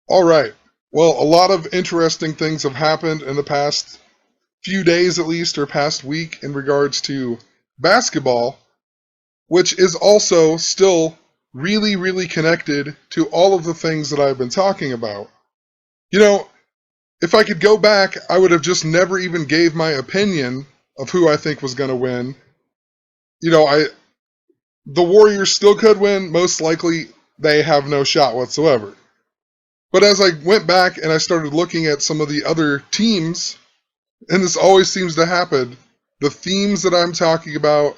All right. Well, a lot of interesting things have happened in the past few days, at least, or past week in regards to basketball, which is also still really, really connected to all of the things that I've been talking about. You know, if I could go back, I would have just never even gave my opinion of who I think was going to win. I the Warriors still could win. Most likely, they have no shot whatsoever. But as I went back and I started looking at some of the other teams, and this always seems to happen, the themes that I'm talking about,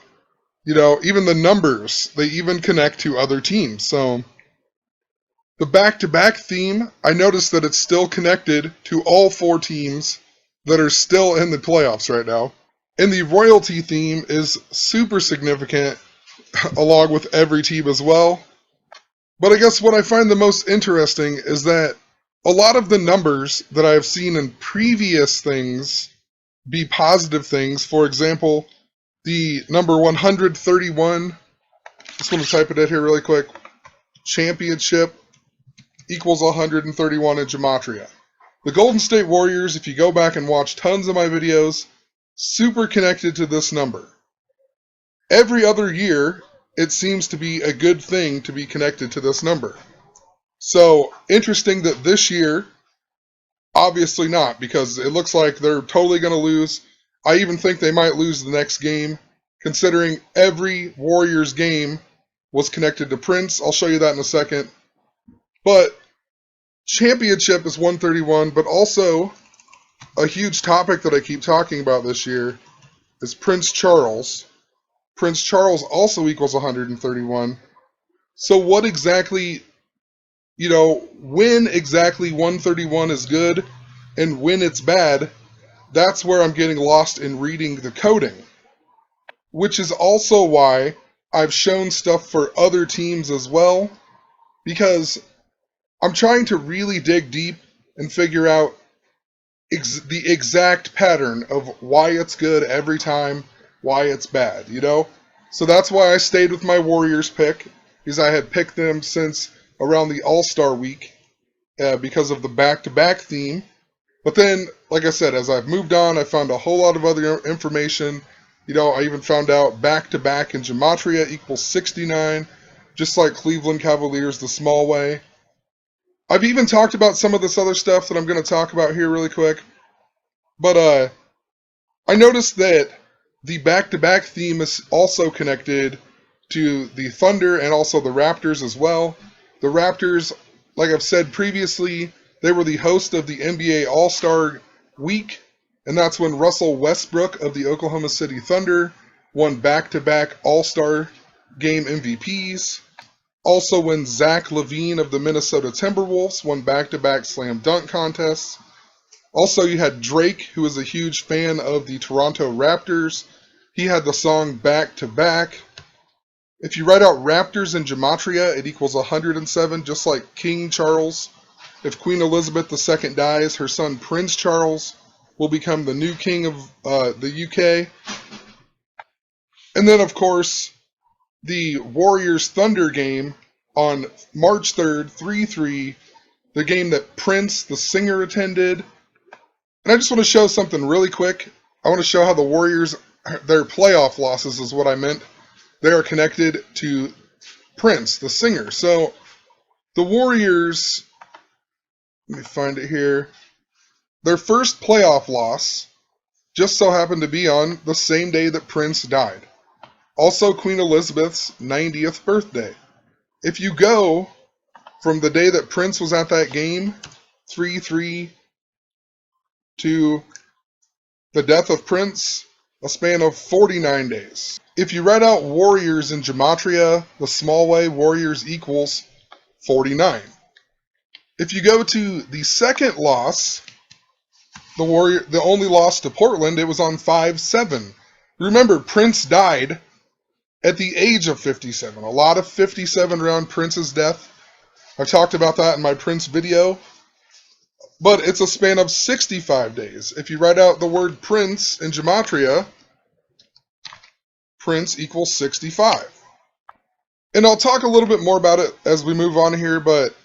even the numbers, they even connect to other teams. So the back-to-back theme, I noticed that it's still connected to all four teams that are still in the playoffs right now. And the royalty theme is super significant along with every team as well. But I guess what I find the most interesting is that a lot of the numbers that I have seen in previous things be positive things. For example, the number 131, just want to type it in here really quick, championship equals 131 in gematria. The Golden State Warriors, if you go back and watch tons of my videos, super connected to this number. Every other year, it seems to be a good thing to be connected to this number. So, interesting that this year, obviously not, because it looks like they're totally going to lose. I even think they might lose the next game, considering every Warriors game was connected to Prince. I'll show you that in a second. But championship is 131, but also a huge topic that I keep talking about this year is Prince Charles. Prince Charles also equals 131. So what exactly, when exactly 131 is good and when it's bad, that's where I'm getting lost in reading Decoding. Which is also why I've shown stuff for other teams as well, because I'm trying to really dig deep and figure out the exact pattern of why it's good every time, why it's bad. So that's why I stayed with my Warriors pick, because I had picked them since around the All-Star week because of the back-to-back theme. But then, like I said, as I've moved on, I found a whole lot of other information. I even found out back-to-back in gematria equals 69, just like Cleveland Cavaliers the small way. I've even talked about some of this other stuff that I'm going to talk about here really quick. But I noticed that the back-to-back theme is also connected to the Thunder and also the Raptors as well. The Raptors, like I've said previously, they were the host of the NBA All-Star Week, and that's when Russell Westbrook of the Oklahoma City Thunder won back-to-back All-Star Game MVPs. Also when Zach LaVine of the Minnesota Timberwolves won back-to-back slam dunk contests. Also, you had Drake, who is a huge fan of the Toronto Raptors. He had the song Back to Back. If you write out Raptors in gematria, it equals 107, just like King Charles. If Queen Elizabeth II dies, her son Prince Charles will become the new king of the UK. And then, of course, the Warriors Thunder game on March 3rd, 3-3, the game that Prince, the singer, attended. And I just want to show something really quick. I want to show how the Warriors, their playoff losses is what I meant. They are connected to Prince, the singer. So the Warriors, let me find it here. Their first playoff loss just so happened to be on the same day that Prince died. Also Queen Elizabeth's 90th birthday. If you go from the day that Prince was at that game, 3-3, to the death of Prince, a span of 49 days. If you write out Warriors in gematria, the small way, Warriors equals 49. If you go to the second loss, the only loss to Portland, it was on 5-7. Remember, Prince died at the age of 57. A lot of 57 around Prince's death. I've talked about that in my Prince video. But it's a span of 65 days. If you write out the word Prince in gematria, Prince equals 65. And I'll talk a little bit more about it as we move on here, but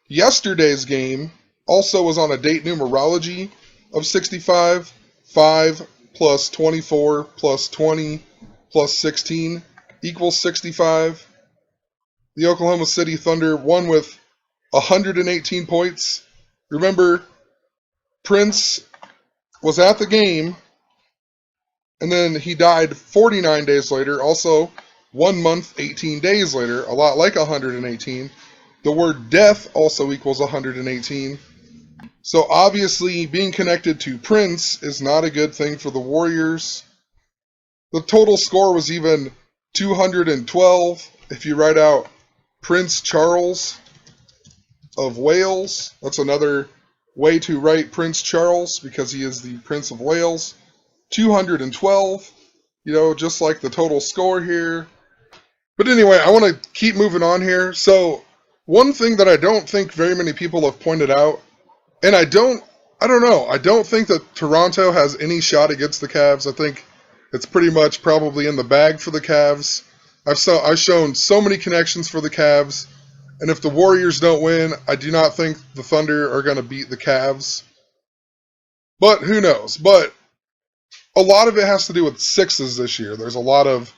Yesterday's game also was on a date numerology of 65. 5 plus 24 plus 20 plus 16 equals 65. The Oklahoma City Thunder won with 118 points. Remember, Prince was at the game, and then he died 49 days later, also 1 month, 18 days later, a lot like 118. The word death also equals 118. So obviously, being connected to Prince is not a good thing for the Warriors. The total score was even 212 if you write out Prince Charles of Wales. That's another way to write Prince Charles because he is the Prince of Wales. 212, just like the total score here. But anyway, I want to keep moving on here. So, one thing that I don't think very many people have pointed out, and I don't know, I don't think that Toronto has any shot against the Cavs. I think it's pretty much probably in the bag for the Cavs. I've shown so many connections for the Cavs, and if the Warriors don't win, I do not think the Thunder are going to beat the Cavs. But who knows? But a lot of it has to do with sixes this year. There's a lot of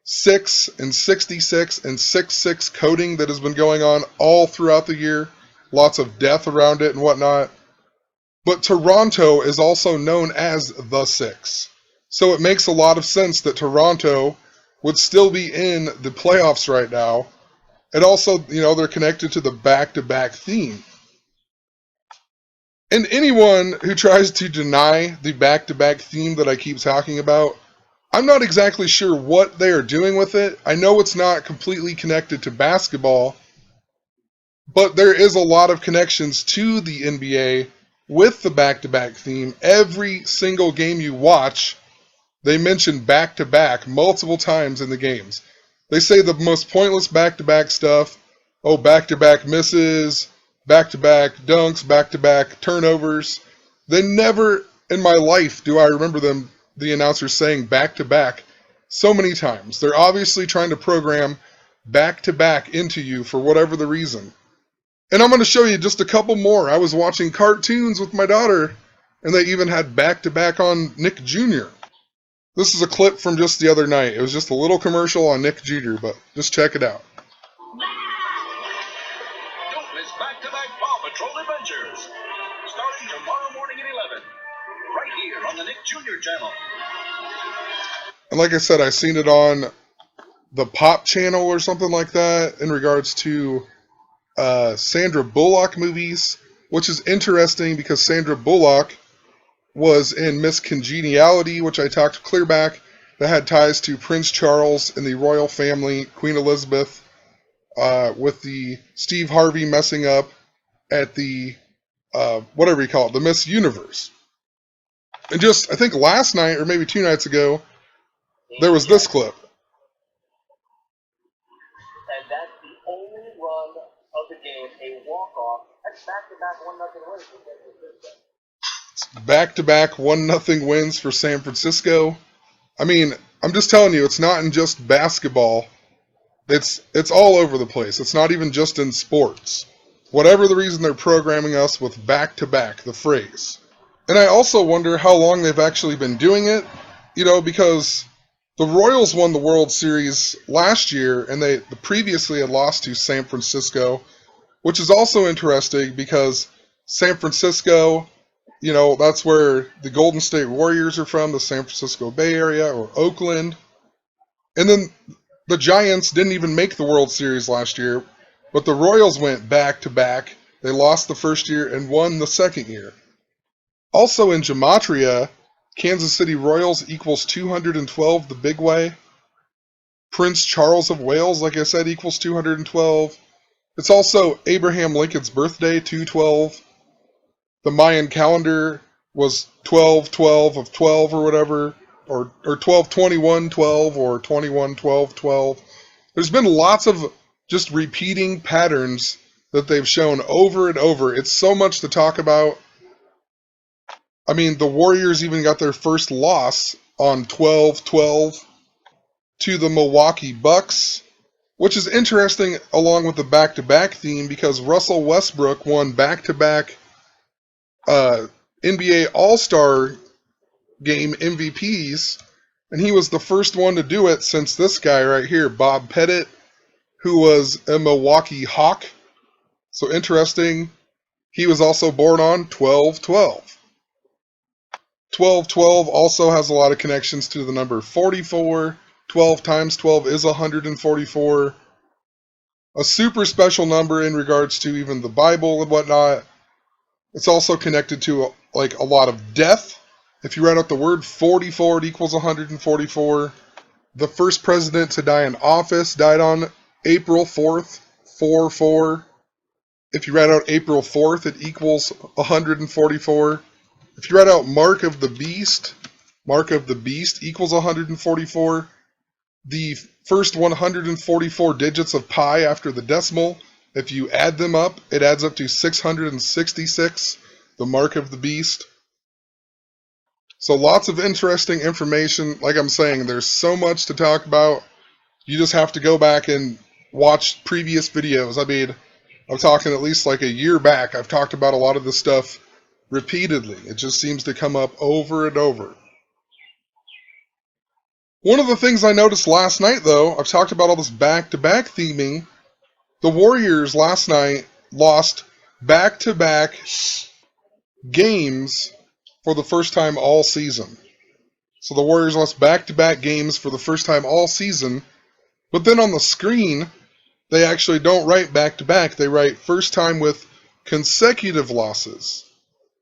6 and 66 and 6-6 coding that has been going on all throughout the year. Lots of death around it and whatnot. But Toronto is also known as the Six. So it makes a lot of sense that Toronto would still be in the playoffs right now. And also, they're connected to the back-to-back theme. And anyone who tries to deny the back-to-back theme that I keep talking about, I'm not exactly sure what they are doing with it. I know it's not completely connected to basketball, but there is a lot of connections to the NBA with the back-to-back theme. Every single game you watch, they mention back-to-back multiple times in the games. They say the most pointless back-to-back stuff. Oh, back-to-back misses, back-to-back dunks, back-to-back turnovers. They never in my life do I remember the announcers saying back-to-back so many times. They're obviously trying to program back-to-back into you for whatever the reason. And I'm going to show you just a couple more. I was watching cartoons with my daughter, and they even had back-to-back on Nick Jr. This is a clip from just the other night. It was just a little commercial on Nick Jr., but just check it out. Don't miss back-to-back Paw Patrol adventures. Starting tomorrow morning at 11. Right here on the Nick Jr. channel. And like I said, I seen it on the Pop channel or something like that in regards to Sandra Bullock movies, which is interesting because Sandra Bullock was in Miss Congeniality, which I talked clear back, that had ties to Prince Charles and the royal family, Queen Elizabeth, with the Steve Harvey messing up at the, whatever you call it, the Miss Universe. And just, I think last night, or maybe 2 nights ago, there was this clip. And that's the only run of the game, a walk-off. That's back-to-back 1-0 wins for San Francisco. Back-to-back 1-0 wins for San Francisco. I mean, I'm just telling you, it's not in just basketball. It's all over the place. It's not even just in sports. Whatever the reason, they're programming us with back-to-back, the phrase. And I also wonder how long they've actually been doing it, because the Royals won the World Series last year, and they previously had lost to San Francisco, which is also interesting because San Francisco, that's where the Golden State Warriors are from, the San Francisco Bay Area, or Oakland. And then the Giants didn't even make the World Series last year, but the Royals went back-to-back. They lost the first year and won the second year. Also in Gematria, Kansas City Royals equals 212 the big way. Prince Charles of Wales, like I said, equals 212. It's also Abraham Lincoln's birthday, 212. The Mayan calendar was 12-12 of 12 or whatever, or 12-21-12 or 21-12-12. There's been lots of just repeating patterns that they've shown over and over. It's so much to talk about. I mean, the Warriors even got their first loss on 12-12 to the Milwaukee Bucks. which is interesting along with the back-to-back theme because Russell Westbrook won back-to-back NBA All-Star Game MVPs, and he was the first one to do it since this guy right here, Bob Pettit, who was a Milwaukee Hawk. So interesting. He was also born on 12/12. 12/12 also has a lot of connections to the number 44. 12 times 12 is 144. A super special number in regards to even the Bible and whatnot. It's also connected to like a lot of death. If you write out the word 44, it equals 144. The first president to die in office died on April 4th, 4/4. If you write out April 4th, it equals 144. If you write out Mark of the Beast equals 144. The first 144 digits of pi after the decimal, if you add them up, it adds up to 666, the Mark of the Beast. So lots of interesting information. Like I'm saying, there's so much to talk about. You just have to go back and watch previous videos. I mean, I'm talking at least like a year back. I've talked about a lot of this stuff repeatedly. It just seems to come up over and over. One of the things I noticed last night, though, I've talked about all this back-to-back theming. The Warriors last night lost back-to-back games for the first time all season. So the Warriors lost back-to-back games for the first time all season. But then on the screen, they actually don't write back-to-back. They write first time with consecutive losses,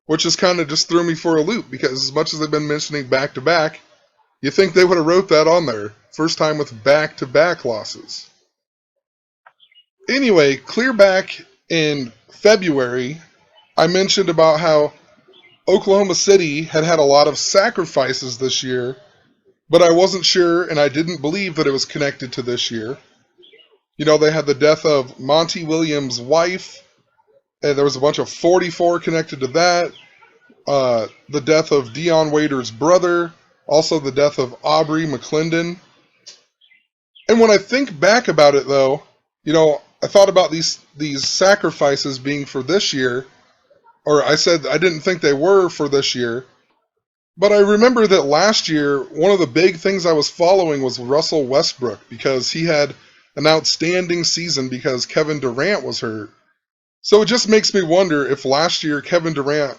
which just kind of just threw me for a loop because as much as they've been mentioning back-to-back, you think they would have wrote that on there. First time with back-to-back losses. Anyway, clear back in February, I mentioned about how Oklahoma City had had a lot of sacrifices this year, but I wasn't sure and I didn't believe that it was connected to this year. You know, they had the death of Monty Williams' wife, and there was a bunch of 44 connected to that. The death of Dion Waiter's brother, also the death of Aubrey McClendon. And when I think back about it, though, you know, I thought about these sacrifices being for this year, or I said I didn't think they were for this year, but I remember that last year, one of the big things I was following was Russell Westbrook, because he had an outstanding season because Kevin Durant was hurt. So it just makes me wonder if last year Kevin Durant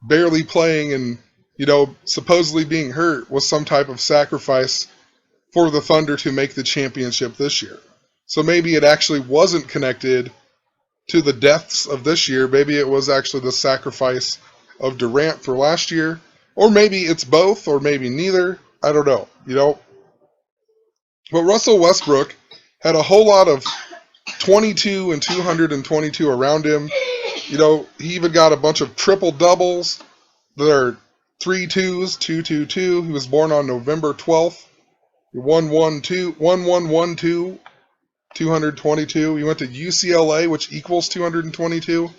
barely playing and, you know, supposedly being hurt was some type of sacrifice for the Thunder to make the championship this year. So maybe it actually wasn't connected to the deaths of this year. Maybe it was actually the sacrifice of Durant for last year. Or maybe it's both, or maybe neither. I don't know, you know. But Russell Westbrook had a whole lot of 22 and 222 around him. You know, he even got a bunch of triple doubles. There are 3 2s, 222. He was born on November 12th. 1112, 222. He went to UCLA, which equals 222.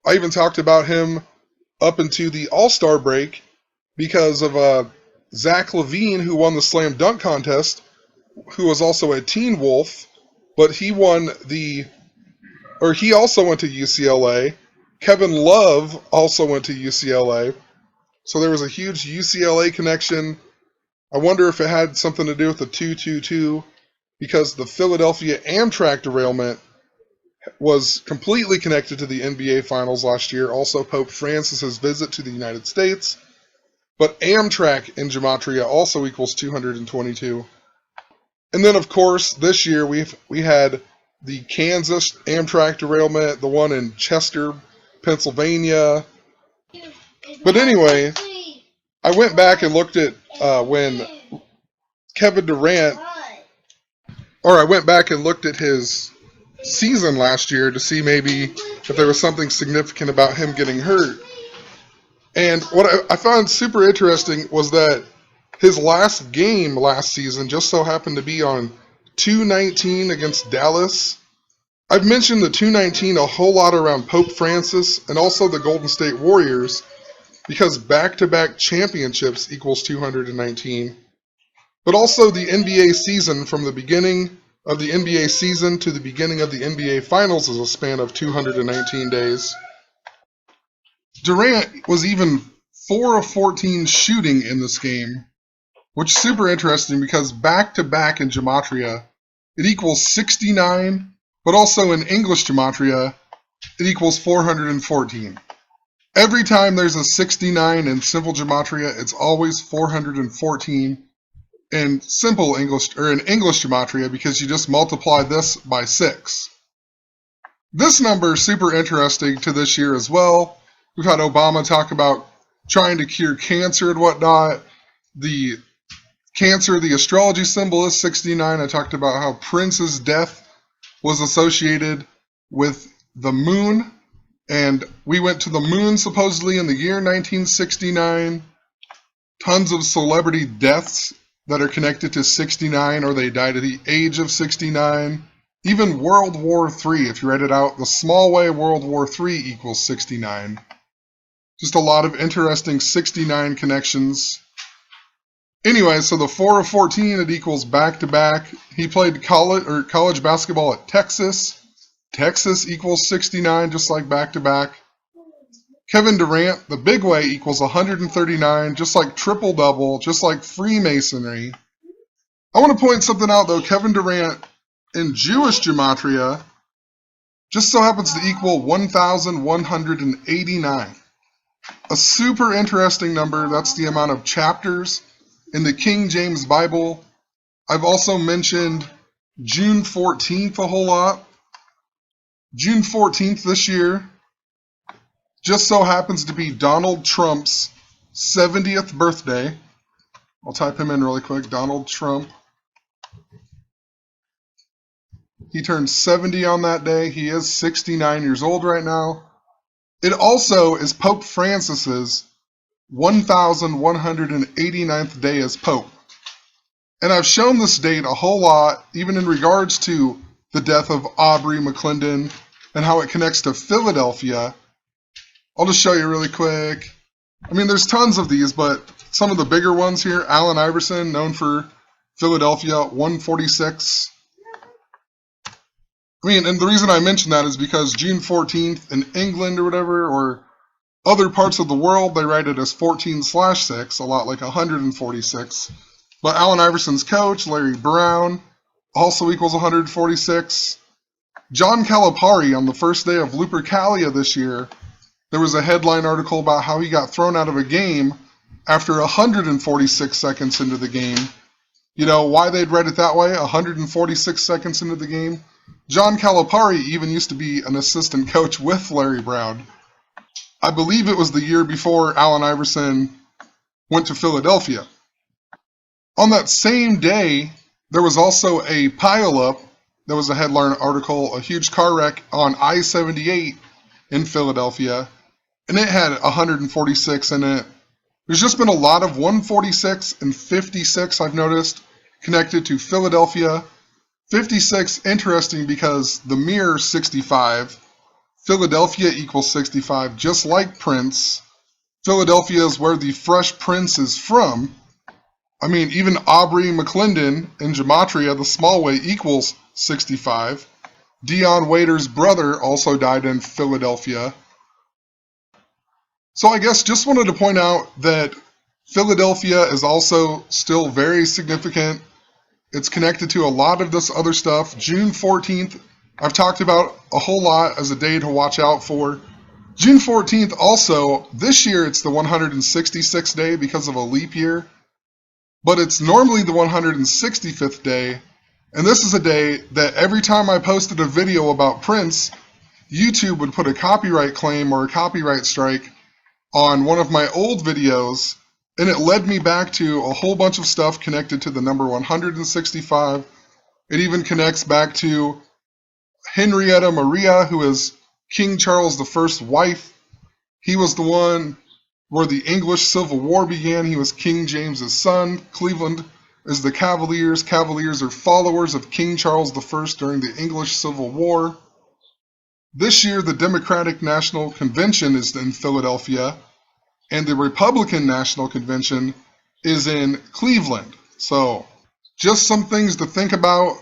I even talked about him up into the All-Star break because of Zach LaVine, who won the Slam Dunk Contest, who was also a Teen Wolf, but he also went to UCLA. Kevin Love also went to UCLA. So there was a huge UCLA connection. I wonder if it had something to do with the 222, because the Philadelphia Amtrak derailment was completely connected to the NBA Finals last year. Also, Pope Francis's visit to the United States. But Amtrak in Gematria also equals 222. And then, of course, this year we had the Kansas Amtrak derailment, the one in Chester, Pennsylvania. But anyway, I went back and looked at when Kevin Durant, or I went back and looked at his season last year to see maybe if there was something significant about him getting hurt. And what I found super interesting was that his last game last season just so happened to be on 2/19 against Dallas. I've mentioned the 2/19 a whole lot around Pope Francis and also the Golden State Warriors, because back-to-back championships equals 219. But also the NBA season from the beginning of the NBA season to the beginning of the NBA Finals is a span of 219 days. Durant was even 4 of 14 shooting in this game, which is super interesting because back-to-back in Gematria, it equals 69, but also in English Gematria, it equals 414. Every time there's a 69 in simple Gematria, it's always 414 in simple English, or in English Gematria, because you just multiply this by 6. This number is super interesting to this year as well. We've had Obama talk about trying to cure cancer and whatnot. The Cancer, the astrology symbol, is 69. I talked about how Prince's death was associated with the moon, and we went to the moon supposedly in the year 1969. Tons of celebrity deaths that are connected to 69, or they died at the age of 69. Even World War III, if you read it out, the small way World War III equals 69. Just a lot of interesting 69 connections. Anyway, so the 4 of 14, it equals back-to-back. He played college basketball at Texas. Texas equals 69, just like back-to-back. Kevin Durant, the big way, equals 139, just like triple-double, just like Freemasonry. I want to point something out, though. Kevin Durant, in Jewish Gematria, just so happens to equal 1,189. A super interesting number. That's the amount of chapters in the King James Bible. I've also mentioned June 14th a whole lot. June 14th this year just so happens to be Donald Trump's 70th birthday. I'll type him in really quick. Donald Trump. He turned 70 on that day. He is 69 years old right now. It also is Pope Francis's 1,189th day as Pope. And I've shown this date a whole lot, even in regards to the death of Aubrey McClendon and how it connects to Philadelphia. I'll just show you really quick. I mean, there's tons of these, but some of the bigger ones here. Allen Iverson, known for Philadelphia, 146. I mean, and the reason I mention that is because June 14th in England or whatever, or other parts of the world, they write it as 14/6, a lot like 146. But Allen Iverson's coach, Larry Brown, also equals 146. John Calipari, on the first day of Lupercalia this year, there was a headline article about how he got thrown out of a game after 146 seconds into the game. You know why they'd read it that way, 146 seconds into the game? John Calipari even used to be an assistant coach with Larry Brown. I believe it was the year before Allen Iverson went to Philadelphia. On that same day, there was also a pileup. There was a headline article, a huge car wreck on I-78 in Philadelphia, and it had 146 in it. There's just been a lot of 146 and 56 I've noticed connected to Philadelphia. 56, interesting because the mirror 65, Philadelphia equals 65, just like Prince. Philadelphia is where the Fresh Prince is from. I mean, even Aubrey McClendon in Gematria, the small way, equals 65. Dion Waiter's brother also died in Philadelphia. So I guess just wanted to point out that Philadelphia is also still very significant. It's connected to a lot of this other stuff. June 14th, I've talked about a whole lot as a day to watch out for. June 14th also, this year it's the 166th day because of a leap year, but it's normally the 165th day, and this is a day that every time I posted a video about Prince, YouTube would put a copyright claim or a copyright strike on one of my old videos, and it led me back to a whole bunch of stuff connected to the number 165. It even connects back to Henrietta Maria, who is King Charles I's wife. He was the one where the English Civil War began. He was King James's son. Cleveland is the Cavaliers. Cavaliers are followers of King Charles I during the English Civil War. This year, the Democratic National Convention is in Philadelphia, and the Republican National Convention is in Cleveland. So, just some things to think about.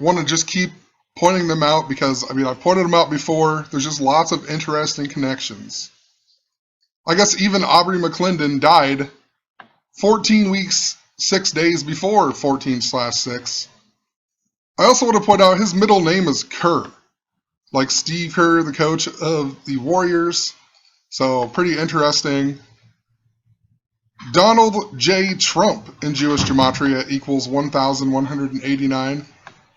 want to just keep pointing them out because, I mean, I've pointed them out before. There's just lots of interesting connections. I guess even Aubrey McClendon died 14 weeks, 6 days before 14/6. I also want to point out his middle name is Kerr, like Steve Kerr, the coach of the Warriors. So pretty interesting. Donald J. Trump in Jewish gematria equals 1,189,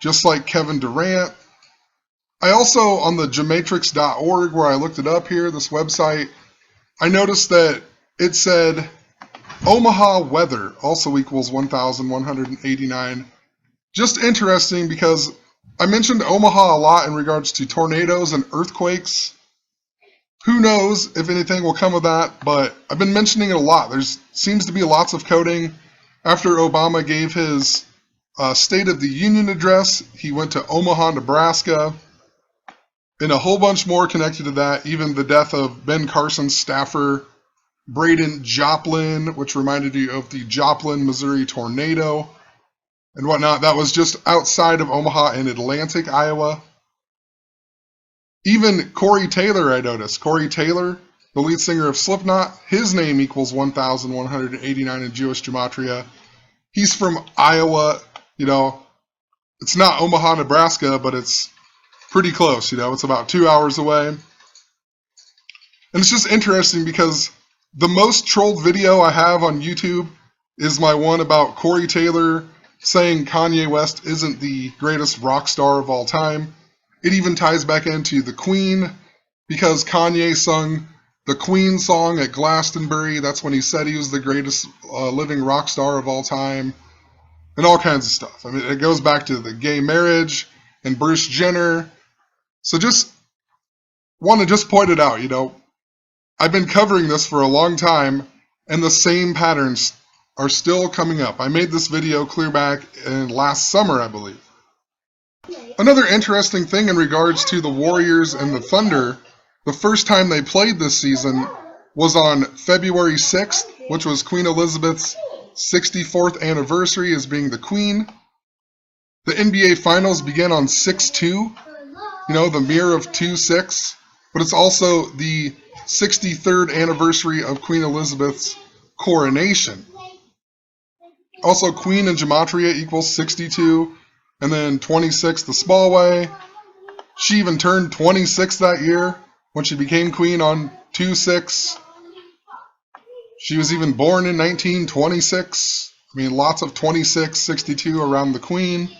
just like Kevin Durant. I also, on the gematrix.org, where I looked it up here, this website, I noticed that it said Omaha weather also equals 1,189. Just interesting because I mentioned Omaha a lot in regards to tornadoes and earthquakes. Who knows if anything will come of that, but I've been mentioning it a lot. There seems to be lots of coding. After Obama gave his State of the Union address, he went to Omaha, Nebraska, and a whole bunch more connected to that, even the death of Ben Carson's staffer, Braden Joplin, which reminded you of the Joplin, Missouri tornado and whatnot. That was just outside of Omaha in Atlantic, Iowa. Even Corey Taylor, I noticed. Corey Taylor, the lead singer of Slipknot, his name equals 1,189 in Jewish gematria. He's from Iowa. You know, it's not Omaha, Nebraska, but it's pretty close. You know, it's about 2 hours away. And it's just interesting because the most trolled video I have on YouTube is my one about Corey Taylor saying Kanye West isn't the greatest rock star of all time. It even ties back into the Queen because Kanye sung the Queen song at Glastonbury. That's when he said he was the greatest living rock star of all time, and all kinds of stuff. I mean, it goes back to the gay marriage and Bruce Jenner. So just want to just point it out, you know, I've been covering this for a long time, and the same patterns are still coming up. I made this video clear back in last summer, I believe. Another interesting thing in regards to the Warriors and the Thunder, the first time they played this season was on February 6th, which was Queen Elizabeth's 64th anniversary as being the Queen. The NBA Finals began on 6/2, you know, the mirror of 2/6, but it's also the 63rd anniversary of Queen Elizabeth's coronation. Also, Queen in gematria equals 62, and then 26 the small way. She even turned 26 that year when she became queen on 2/6. She was even born in 1926. I mean, lots of 26, 62 around the queen.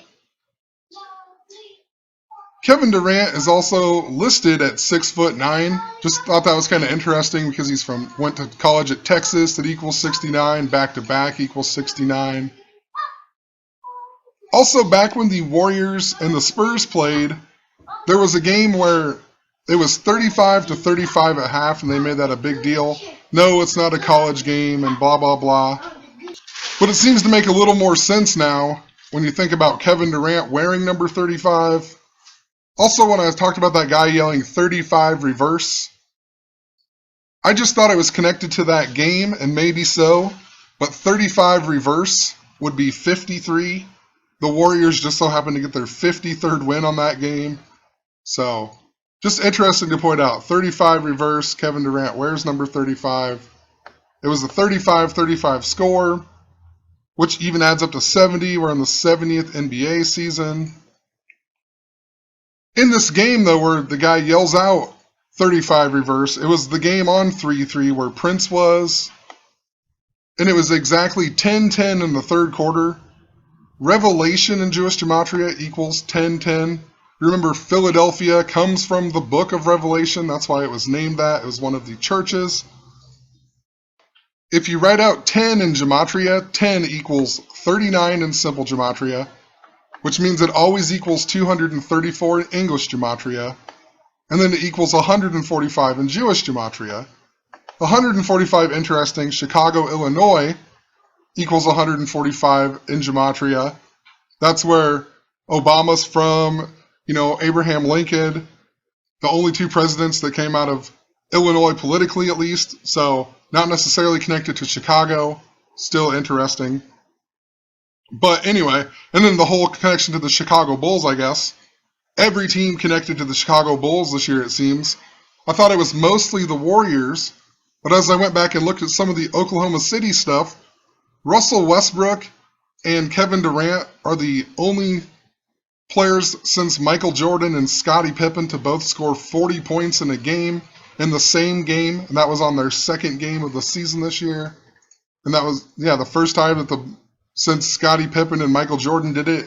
Kevin Durant is also listed at 6'9". Just thought that was kind of interesting because went to college at Texas that equals 69, back to back equals 69. Also, back when the Warriors and the Spurs played, there was a game where it was 35-35 at half, and they made that a big deal. No, it's not a college game, and blah, blah, blah. But it seems to make a little more sense now when you think about Kevin Durant wearing number 35. Also, when I talked about that guy yelling 35 reverse, I just thought it was connected to that game, and maybe so, but 35 reverse would be 53. The Warriors just so happened to get their 53rd win on that game. So, just interesting to point out. 35 reverse, Kevin Durant wears number 35. It was a 35-35 score, which even adds up to 70. We're in the 70th NBA season. In this game, though, where the guy yells out 35 reverse, it was the game on 3-3 where Prince was. And it was exactly 10-10 in the third quarter. Revelation in Jewish gematria equals 10-10. Remember, Philadelphia comes from the book of Revelation. That's why it was named that. It was one of the churches. If you write out 10 in gematria, 10 equals 39 in simple gematria, which means it always equals 234 in English gematria, and then it equals 145 in Jewish gematria. 145, interesting, Chicago, Illinois, equals 145 in gematria. That's where Obama's from, you know, Abraham Lincoln, the only two presidents that came out of Illinois politically at least, so not necessarily connected to Chicago, still interesting. But anyway, and then the whole connection to the Chicago Bulls, I guess. Every team connected to the Chicago Bulls this year, it seems. I thought it was mostly the Warriors, but as I went back and looked at some of the Oklahoma City stuff, Russell Westbrook and Kevin Durant are the only players since Michael Jordan and Scottie Pippen to both score 40 points in a game, in the same game, and that was on their second game of the season this year. And that was, the first time since Scottie Pippen and Michael Jordan did it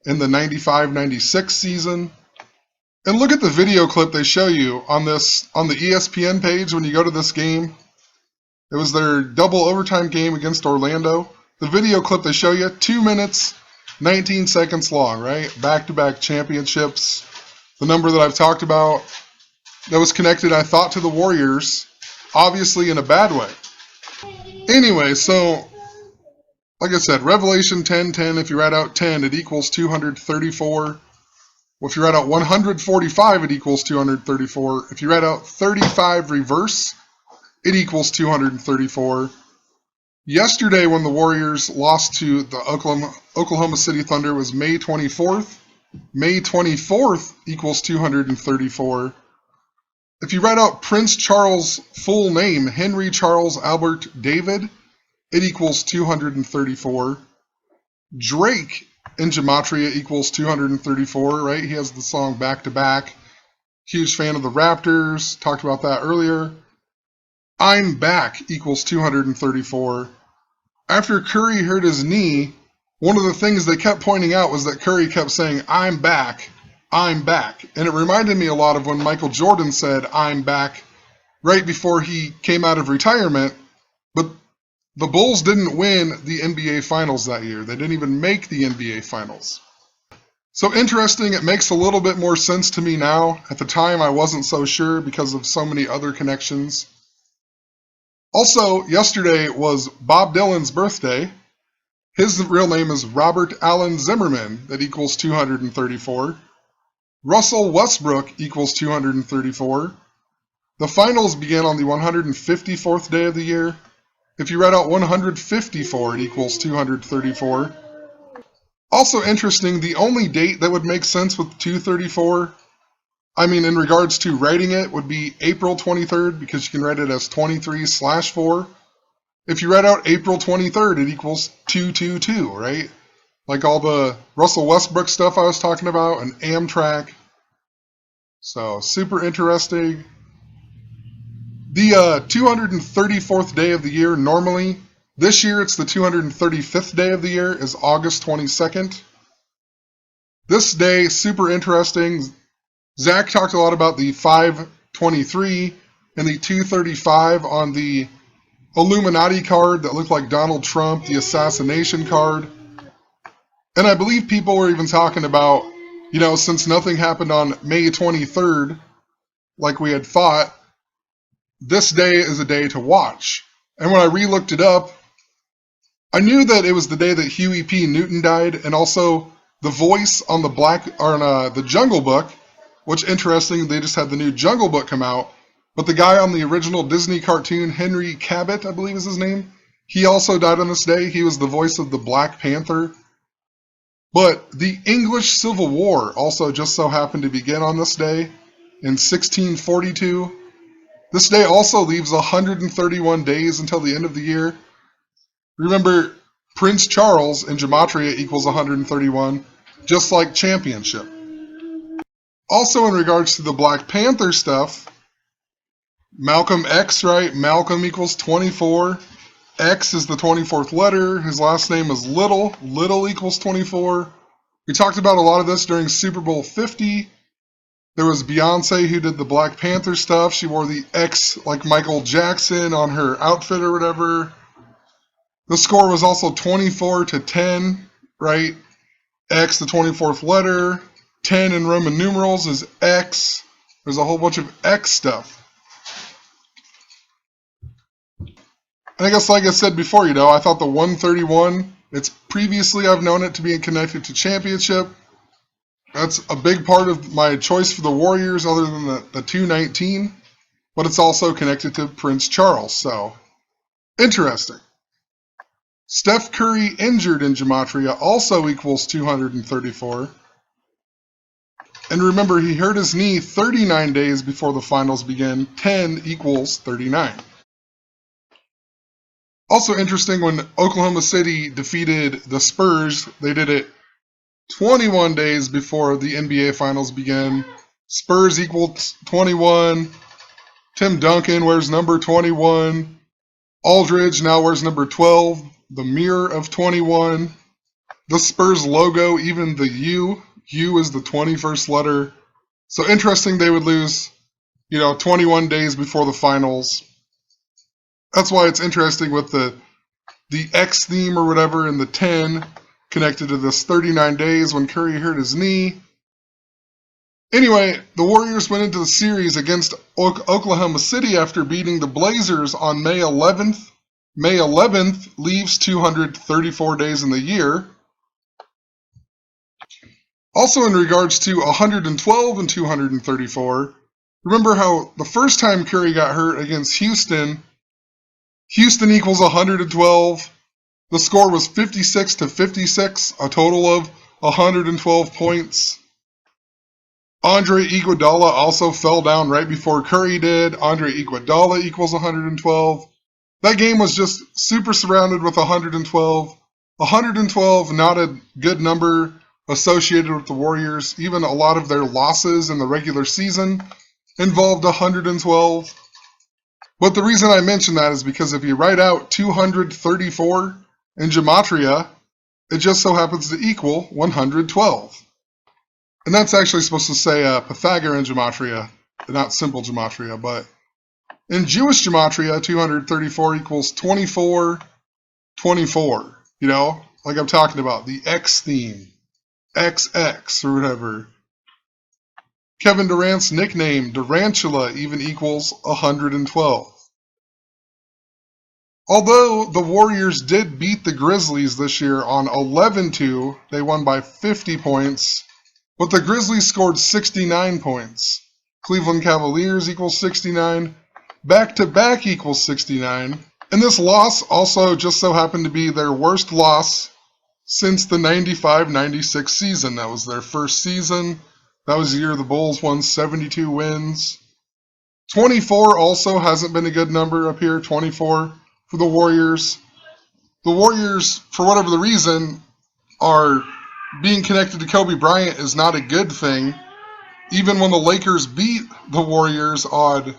in the 95-96 season. And look at the video clip they show you on the ESPN page when you go to this game. It was their double overtime game against Orlando. The video clip they show you, 2 minutes, 19 seconds long, right? Back-to-back championships. The number that I've talked about that was connected, I thought, to the Warriors, obviously in a bad way. Anyway, so, like I said, Revelation 10:10, if you write out 10, it equals 234. Well, if you write out 145, it equals 234. If you write out 35 reverse, it equals 234. Yesterday, when the Warriors lost to the Oklahoma City Thunder, was May 24th. May 24th equals 234. If you write out Prince Charles' full name, Henry Charles Albert David, it equals 234. Drake in Gematria equals 234, right? He has the song Back to Back. Huge fan of the Raptors. Talked about that earlier. I'm Back equals 234. After Curry hurt his knee, one of the things they kept pointing out was that Curry kept saying, I'm back, I'm back. And it reminded me a lot of when Michael Jordan said, I'm back, right before he came out of retirement. But the Bulls didn't win the NBA Finals that year. They didn't even make the NBA Finals. So interesting, it makes a little bit more sense to me now. At the time, I wasn't so sure because of so many other connections. Also, yesterday was Bob Dylan's birthday. His real name is Robert Allen Zimmerman, that equals 234. Russell Westbrook equals 234. The finals began on the 154th day of the year. If you write out 154, it equals 234. Also interesting, the only date that would make sense with 234, in regards to writing it, would be April 23rd, because you can write it as 23/4. If you write out April 23rd, it equals 222, right? Like all the Russell Westbrook stuff I was talking about, and Amtrak. So, super interesting. The 234th day of the year, normally, this year it's the 235th day of the year, is August 22nd. This day, super interesting. Zach talked a lot about the 523 and the 235 on the Illuminati card that looked like Donald Trump, the assassination card. And I believe people were even talking about, since nothing happened on May 23rd, like we had thought, this day is a day to watch. And when I re-looked it up, I knew that it was the day that Huey P. Newton died, and also the voice on the Jungle Book, which, interesting, they just had the new Jungle Book come out, but the guy on the original Disney cartoon, Henry Cabot, I believe is his name, he also died on this day. He was the voice of the Black Panther. But the English Civil War also just so happened to begin on this day in 1642. This day also leaves 131 days until the end of the year. Remember, Prince Charles in Gematria equals 131, just like championship. Also in regards to the Black Panther stuff, Malcolm X, right? Malcolm equals 24. X is the 24th letter. His last name is Little. Little equals 24. We talked about a lot of this during Super Bowl 50. There was Beyonce who did the Black Panther stuff. She wore the X like Michael Jackson on her outfit or whatever. The score was also 24-10, right? X, the 24th letter. 10 in Roman numerals is X. There's a whole bunch of X stuff. And I guess, like I said before, I thought the 131, I've known it to be connected to championship. That's a big part of my choice for the Warriors, other than the 219. But it's also connected to Prince Charles, so interesting. Steph Curry injured in Gematria also equals 234. And remember, he hurt his knee 39 days before the finals begin. 10 equals 39. Also interesting, when Oklahoma City defeated the Spurs, they did it 21 days before the NBA Finals began. Spurs equaled 21. Tim Duncan wears number 21. Aldridge now wears number 12. The mirror of 21. The Spurs logo, even the U. U is the 21st letter. So interesting they would lose, 21 days before the finals. That's why it's interesting with the X theme or whatever and the 10 connected to this 39 days when Curry hurt his knee. Anyway, the Warriors went into the series against Oklahoma City after beating the Blazers on May 11th. May 11th leaves 234 days in the year. Also in regards to 112 and 234, remember how the first time Curry got hurt against Houston equals 112. The score was 56-56, a total of 112 points. Andre Iguodala also fell down right before Curry did. Andre Iguodala equals 112. That game was just super surrounded with 112. 112, not a good number associated with the Warriors. Even a lot of their losses in the regular season involved 112. But the reason I mention that is because if you write out 234 in Gematria, it just so happens to equal 112. And that's actually supposed to say Pythagorean Gematria, not simple Gematria, but in Jewish Gematria, 234 equals 24, 24. Like I'm talking about, the X theme, XX or whatever. Kevin Durant's nickname, Durantula, even equals 112. Although the Warriors did beat the Grizzlies this year on 11-2, they won by 50 points, but the Grizzlies scored 69 points. Cleveland Cavaliers equals 69, back-to-back equals 69, and this loss also just so happened to be their worst loss since the 95-96 season. That was their first season. That was the year the Bulls won 72 wins. 24 also hasn't been a good number up here, 24 for the Warriors. The Warriors, for whatever the reason, are being connected to Kobe Bryant is not a good thing. Even when the Lakers beat the Warriors on,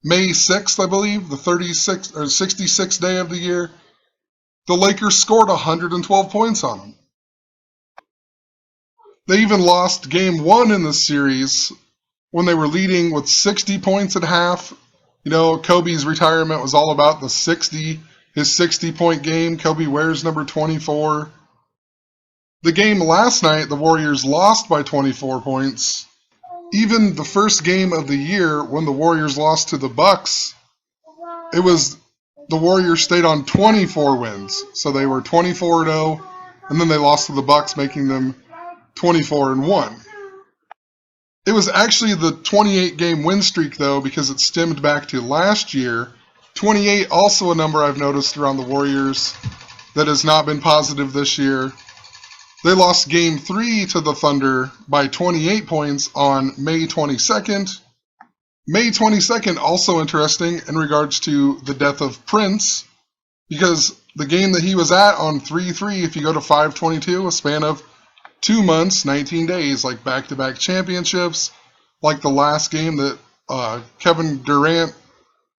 May 6th, I believe, the 36th or 66th day of the year, the Lakers scored 112 points on them. They even lost game 1 in the series when they were leading with 60 points at half. Kobe's retirement was all about his 60-point game. Kobe wears number 24. The game last night, the Warriors lost by 24 points. Even the first game of the year, when the Warriors lost to the Bucks, it was the Warriors stayed on 24 wins. So they were 24-0, and then they lost to the Bucks, making them 24-1. It was actually the 28-game win streak, though, because it stemmed back to last year. 28, also a number I've noticed around the Warriors that has not been positive this year. They lost Game 3 to the Thunder by 28 points on May 22nd. May 22nd, also interesting in regards to the death of Prince, because the game that he was at on 3-3, if you go to 5/22, a span of 2 months, 19 days, like back-to-back championships, like the last game that Kevin Durant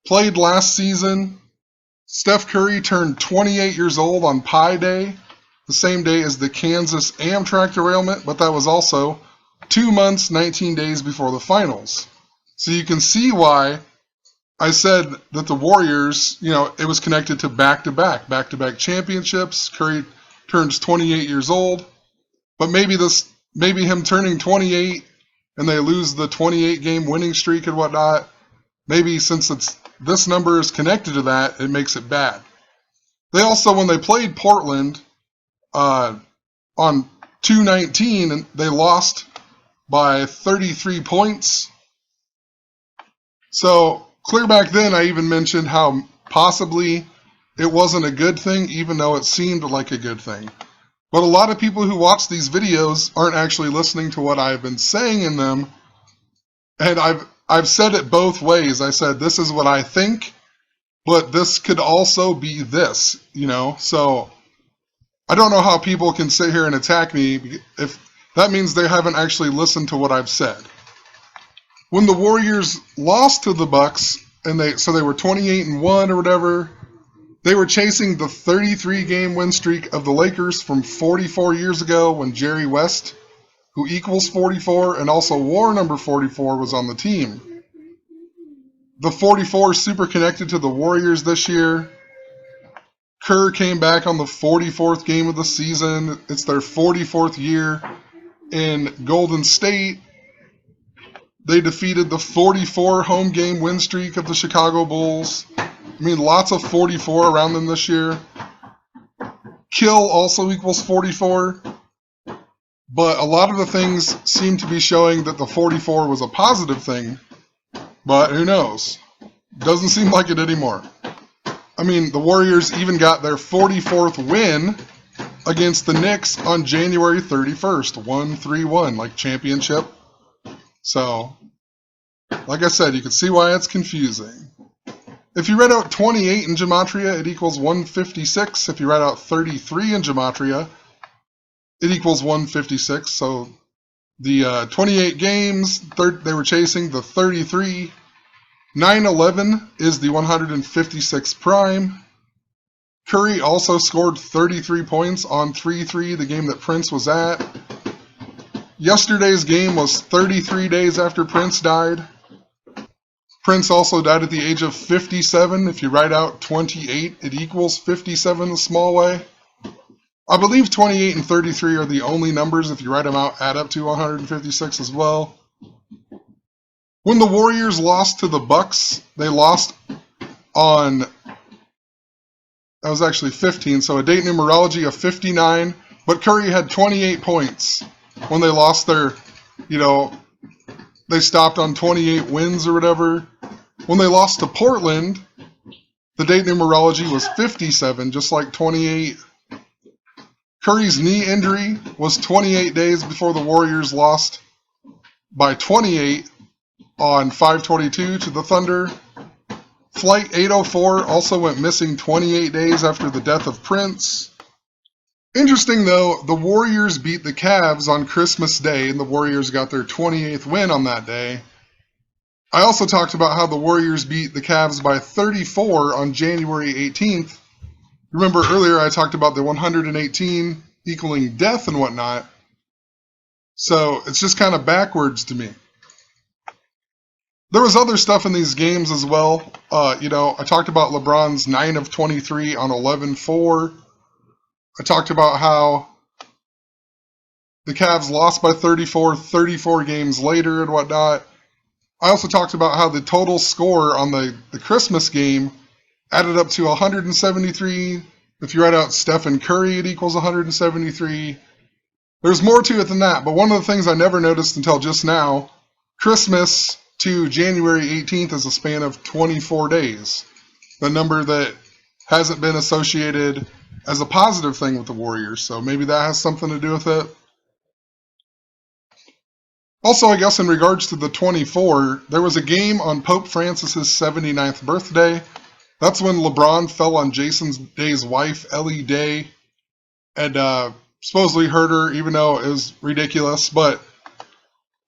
played last season. Steph Curry turned 28 years old on Pi Day, the same day as the Kansas Amtrak derailment, but that was also 2 months, 19 days before the finals. So you can see why I said that the Warriors, it was connected to back-to-back championships. Curry turns 28 years old, but maybe him turning 28 and they lose the 28-game winning streak and whatnot, maybe since this number is connected to that, it makes it bad. They also, when they played Portland on 2/19, and they lost by 33 points. So clear back then, I even mentioned how possibly it wasn't a good thing, even though it seemed like a good thing. But a lot of people who watch these videos aren't actually listening to what I've been saying in them. And I've said it both ways. I said, this is what I think, but this could also be this, you know? So I don't know how people can sit here and attack me if that means they haven't actually listened to what I've said. When the Warriors lost to the Bucks, and they were 28-1 or whatever, they were chasing the 33-game win streak of the Lakers from 44 years ago when Jerry West, who equals 44 and also wore number 44, was on the team. The 44 is super connected to the Warriors this year. Kerr came back on the 44th game of the season. It's their 44th year in Golden State. They defeated the 44 home game win streak of the Chicago Bulls. I mean, lots of 44 around them this year. Kill also equals 44. But a lot of the things seem to be showing that the 44 was a positive thing. But who knows? Doesn't seem like it anymore. I mean, the Warriors even got their 44th win against the Knicks on January 31st. 1-3-1, like championship. So, like I said, you can see why it's confusing. If you write out 28 in Gematria, it equals 156. If you write out 33 in Gematria, it equals 156. So the 28 games, they were chasing the 33. 9/11 is the 156 prime. Curry also scored 33 points on 3-3, the game that Prince was at. Yesterday's game was 33 days after Prince died. Prince also died at the age of 57. If you write out 28, it equals 57 the small way. I believe 28 and 33 are the only numbers, if you write them out, add up to 156 as well. When the Warriors lost to the Bucks, they lost on, that was actually 15, so a date numerology of 59, but Curry had 28 points when they lost their, they stopped on 28 wins or whatever. When they lost to Portland, the date numerology was 57, just like 28. Curry's knee injury was 28 days before the Warriors lost by 28 on 5/22 to the Thunder. Flight 804 also went missing 28 days after the death of Prince. Interesting though, the Warriors beat the Cavs on Christmas Day, and the Warriors got their 28th win on that day. I also talked about how the Warriors beat the Cavs by 34 on January 18th. Remember earlier I talked about the 118 equaling death and whatnot. So it's just kind of backwards to me. There was other stuff in these games as well. I talked about LeBron's 9 of 23 on 11-4. I talked about how the Cavs lost by 34 games later and whatnot. I also talked about how the total score on the Christmas game added up to 173. If you write out Stephen Curry, it equals 173. There's more to it than that, but one of the things I never noticed until just now, Christmas to January 18th is a span of 24 days. The number that hasn't been associated as a positive thing with the Warriors, so maybe that has something to do with it. Also, I guess in regards to the 24, there was a game on Pope Francis's 79th birthday. That's when LeBron fell on Jason Day's wife, Ellie Day, and supposedly hurt her, even though it was ridiculous. But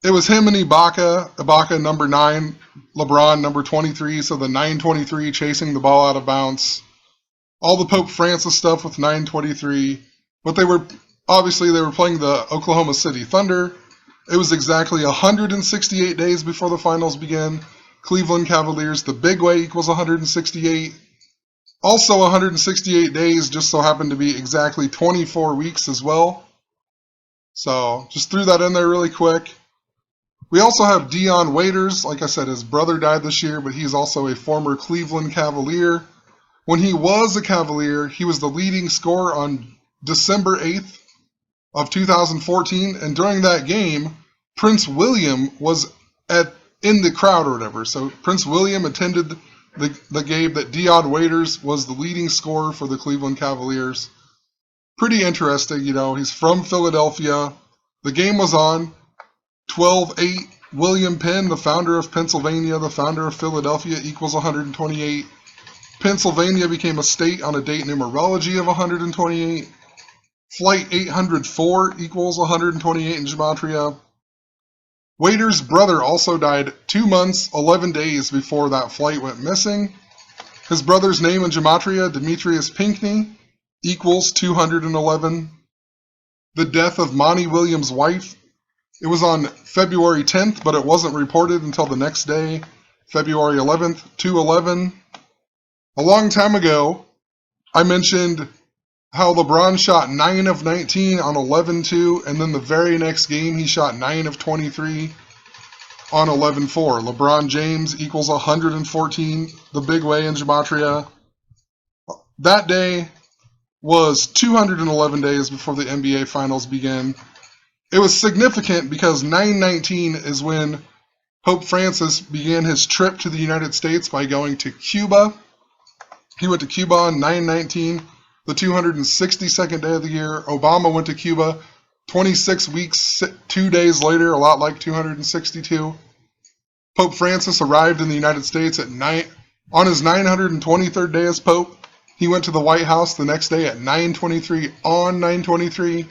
it was him and Ibaka number 9, LeBron number 23, so the 923 chasing the ball out of bounds. All the Pope Francis stuff with 923. But they were playing the Oklahoma City Thunder. It was exactly 168 days before the finals began. Cleveland Cavaliers, the big way equals 168. Also 168 days just so happened to be exactly 24 weeks as well. So just threw that in there really quick. We also have Dion Waiters. Like I said, his brother died this year, but he's also a former Cleveland Cavalier. When he was a Cavalier, he was the leading scorer on December 8th of 2014, and during that game, Prince William was in the crowd or whatever. So Prince William attended that gave that Dion Waiters was the leading scorer for the Cleveland Cavaliers. Pretty interesting, you know. He's from Philadelphia. The game was on 12-8. William Penn, the founder of Pennsylvania, the founder of Philadelphia, equals 128. Pennsylvania became a state on a date numerology of 128. Flight 804 equals 128 in Gematria. Waiter's brother also died 2 months, 11 days before that flight went missing. His brother's name in Gematria, Demetrius Pinckney, equals 211. The death of Monty Williams' wife, it was on February 10th, but it wasn't reported until the next day, February 11th, 211. A long time ago, I mentioned how LeBron shot 9 of 19 on 11-2, and then the very next game he shot 9 of 23 on 11-4. LeBron James equals 114, the big way in Gematria. That day was 211 days before the NBA Finals began. It was significant because 9/19 is when Pope Francis began his trip to the United States by going to Cuba. He went to Cuba on 9/19, the 262nd day of the year. Obama went to Cuba 26 weeks, 2 days later, a lot like 262. Pope Francis arrived in the United States on his 923rd day as Pope. He went to the White House the next day at 9:23 on 9/23.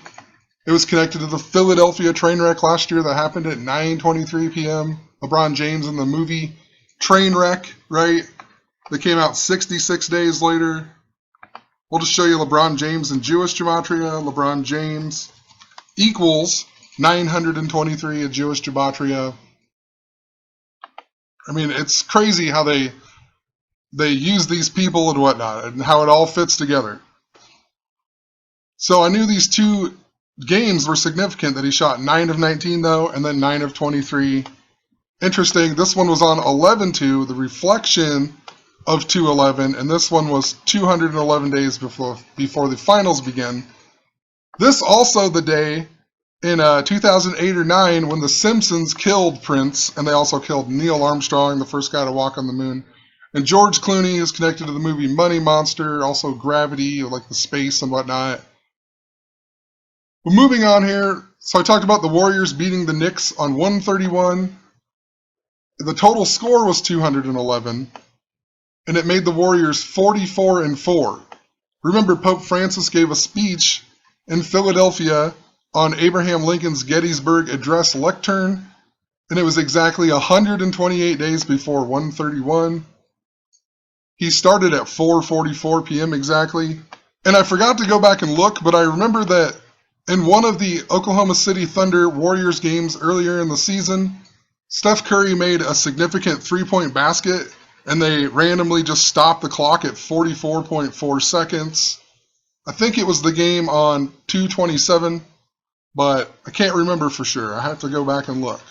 It was connected to the Philadelphia train wreck last year that happened at 9:23 p.m. LeBron James in the movie Trainwreck, right? That came out 66 days later. We'll just show you LeBron James in Jewish Gematria. LeBron James equals 923 in Jewish Gematria. I mean, it's crazy how they use these people and whatnot, and how it all fits together. So I knew these two games were significant, that he shot 9 of 19 though, and then 9 of 23. Interesting, this one was on 11-2, the reflection of 211, and this one was 211 days before the finals began. This also the day in 2008 or 9 when the Simpsons killed Prince, and they also killed Neil Armstrong, the first guy to walk on the moon. And George Clooney is connected to the movie Money Monster, also Gravity, like the space and whatnot. But moving on here, so I talked about the Warriors beating the Knicks on 131. The total score was 211, and it made the Warriors 44-4. Remember, Pope Francis gave a speech in Philadelphia on Abraham Lincoln's Gettysburg Address lectern, and it was exactly 128 days before 131. He started at 4:44 p.m. exactly. And I forgot to go back and look, but I remember that in one of the Oklahoma City Thunder Warriors games earlier in the season, Steph Curry made a significant three-point basket, and they randomly just stopped the clock at 44.4 seconds. I think it was the game on 2/27, but I can't remember for sure. I have to go back and look.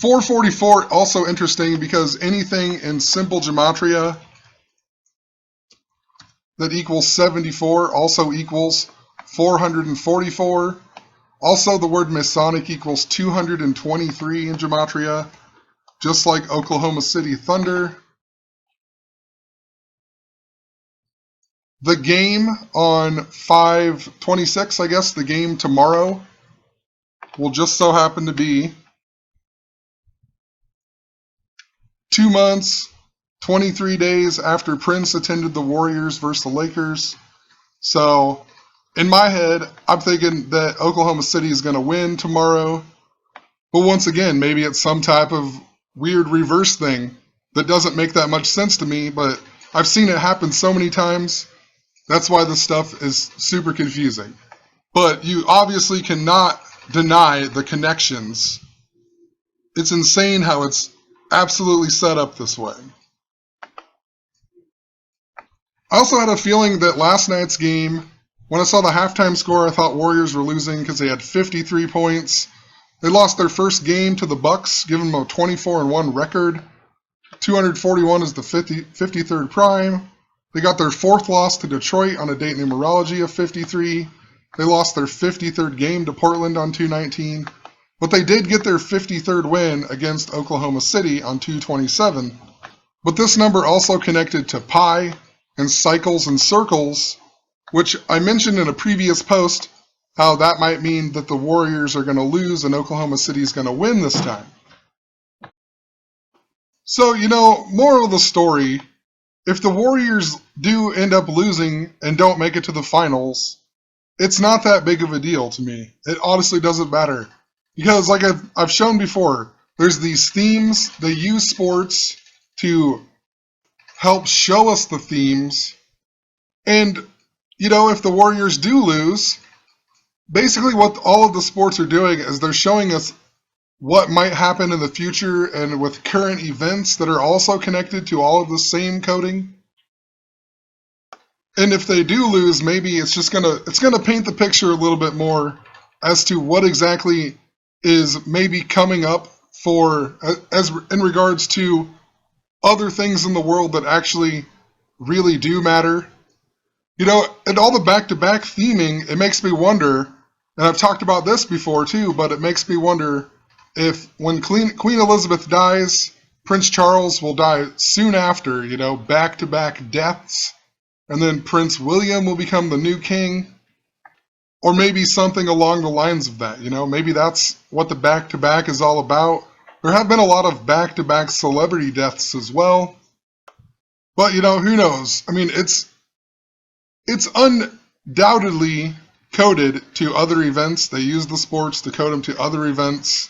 444, also interesting because anything in simple gematria that equals 74 also equals 444. Also, the word Masonic equals 223 in gematria, just like Oklahoma City Thunder. The game on 5/26, I guess, the game tomorrow, will just so happen to be 2 months, 23 days after Prince attended the Warriors versus the Lakers. So, in my head, I'm thinking that Oklahoma City is going to win tomorrow. But once again, maybe it's some type of weird reverse thing that doesn't make that much sense to me, but I've seen it happen so many times. That's why this stuff is super confusing. But you obviously cannot deny the connections. It's insane how it's absolutely set up this way. I also had a feeling that last night's game, when I saw the halftime score, I thought Warriors were losing because they had 53 points. They lost their first game to the Bucks, giving them a 24-1 record. 241 is the 53rd prime. They got their fourth loss to Detroit on a date numerology of 53. They lost their 53rd game to Portland on 219. But they did get their 53rd win against Oklahoma City on 227. But this number also connected to pi and cycles and circles, which I mentioned in a previous post, how that might mean that the Warriors are going to lose and Oklahoma City is going to win this time. So, moral of the story, if the Warriors do end up losing and don't make it to the finals, it's not that big of a deal to me. It honestly doesn't matter. Because like I've shown before, there's these themes. They use sports to help show us the themes. And, if the Warriors do lose, basically what all of the sports are doing is they're showing us what might happen in the future and with current events that are also connected to all of the same coding. And if they do lose, maybe it's gonna paint the picture a little bit more as to what exactly is maybe coming up for as in regards to other things in the world that actually really do matter. And all the back-to-back theming, it makes me wonder, and I've talked about this before too, but it makes me wonder if when Queen Elizabeth dies, Prince Charles will die soon after, back-to-back deaths, and then Prince William will become the new king, or maybe something along the lines of that, maybe that's what the back-to-back is all about. There have been a lot of back-to-back celebrity deaths as well, but who knows? I mean, it's undoubtedly coded to other events. They use the sports to code them to other events.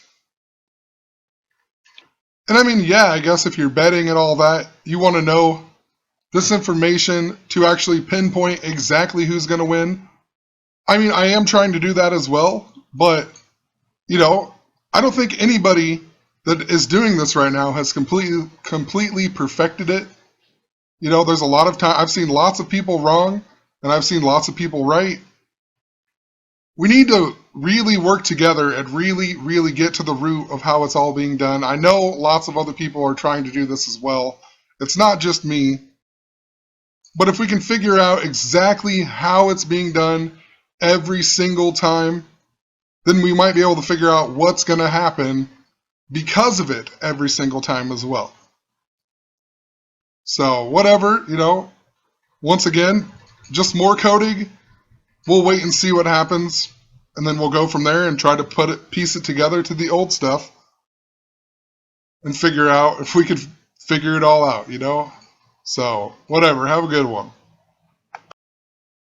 And I mean, yeah, I guess if you're betting and all that, you want to know this information to actually pinpoint exactly who's going to win. I mean, I am trying to do that as well, but, I don't think anybody that is doing this right now has completely perfected it. There's a lot of time. I've seen lots of people wrong, and I've seen lots of people right. We need to really work together and really, really get to the root of how it's all being done. I know lots of other people are trying to do this as well. It's not just me. But if we can figure out exactly how it's being done every single time, then we might be able to figure out what's going to happen because of it every single time as well. So whatever, once again, just more coding. We'll wait and see what happens, and then we'll go from there and try to piece it together to the old stuff and figure out if we could figure it all out, So, whatever. Have a good one.